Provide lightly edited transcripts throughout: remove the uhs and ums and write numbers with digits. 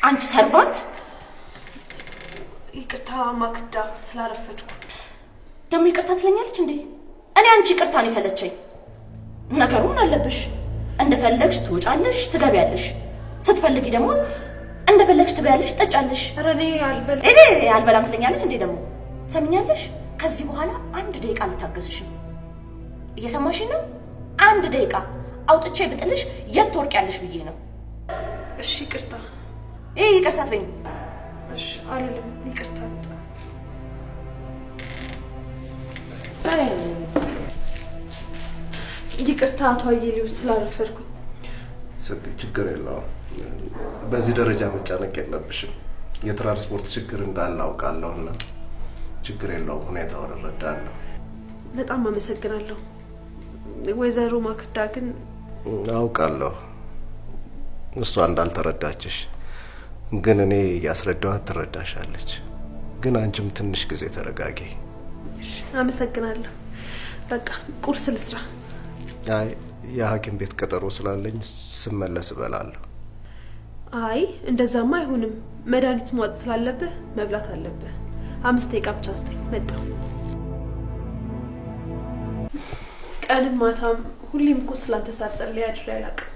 አንቺ ሰርቫንት ይቅርታ ማክዳ ስላረፈድኩ ደሞ ይቅርታ ትለኛለች እንዴ እኔ አንቺ ይቅርታ ነው የሰለቸኝ ነገሩን አለብሽ እንደፈለግሽ ትወጫለሽ ትገቢያለሽ ስትፈልጊ ደግሞ እንደፈለግሽ ትበያለሽ ትጠጫለሽ ረኔ አልበላ አልበላም ትለኛለች እንዴ ደግሞ ሰምኛለሽ ከዚህ በኋላ 1 ደቂቃ ልታገስሽ እየሰማሽ ነው 1 ደቂቃ አውጥቼ ብጥልሽ የት ትወርቂያለሽ ብዬ ነው እሺ ይቅርታ ይቅርታ ትበኝ እሺ አልልም ይቅርታ ይቅርታ አቶ አየሊው ስላረፈድኩ ችግር የለውም በዚህ ደረጃ መጨነቅ የለብሽም የትራንስፖርት ችግር እንዳላውቃለሁና ችግር የለውም ሁኔታውን እረዳለሁ በጣም አመሰግናለሁ ወይዘሮ ማክዳ ግን አውቃለሁ እሷ እንዳልተረዳችሽ ግን እኔ ያስረዳኋት ትረዳሻለች ግን አንቺም ትንሽ ጊዜ ተረጋጊ አመሰግናለሁ በቃ ቁርስ ልስራ አይ የሐኪም ቤት ቀጠሮ ስላለኝ ስመለስ እበላለሁ አይ እንደዛማ አይሆንም መድኃኒት መዋጥ ስላለብህ መብላት አለብህ 5 ደቂቃ ብቻ አስተኝ መጣሁ ቀንም ማታም ሁሌም እኮ ስላንተ ሳልጸልይ አድሬ አላውቅም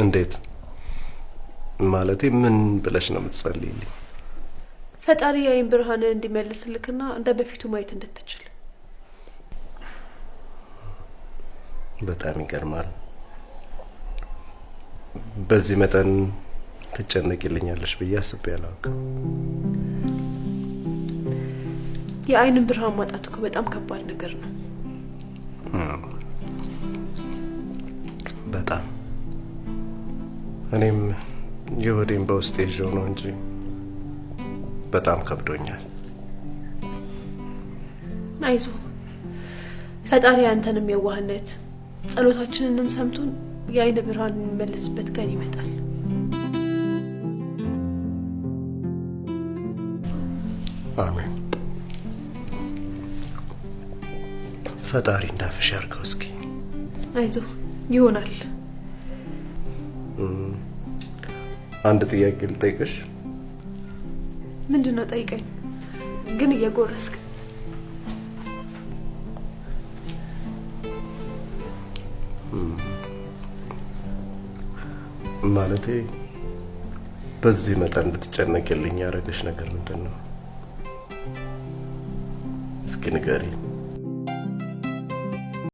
እንዴት ማለቴ ምን ብለሽ ነው የምትጸልይልኝ ፈጣሪ የዓይን ብርሃን እንዲመልስልክና እንደ በፊቱ ማየት እንድትችል በጣም ይገርማል በዚህ መጠን ትጨነቂልኛለሽ ብዬ አስቤ አላውቅም የዓይንን ብርሃን ማጣት እኮ በጣም ከባድ ነገር ነው በጣም እኔም የወዴን በውስጤ ይዤው ነው እንጂ በጣም ከብዶኛል አይዞህ ፈጣሪ አንተንም የዋህነት ጸሎታችንንም ሰምቶን የዓይን ብርሃን የሚመልስበት ቀን ይመጣል አሜን ፈጣሪ እንዳፈሽ ያርገው እስኪ አይዞህ ይሆናል አንድ ጥያቄ ልጠይቅሽ ምንድነው ጠይቀኝ ግን እየጎረስክ ማለቴ በዚህ መጠን እንድትጨነቅልኝ ያደረገሽ ነገር ምንድነው እስኪ ንገሪኝ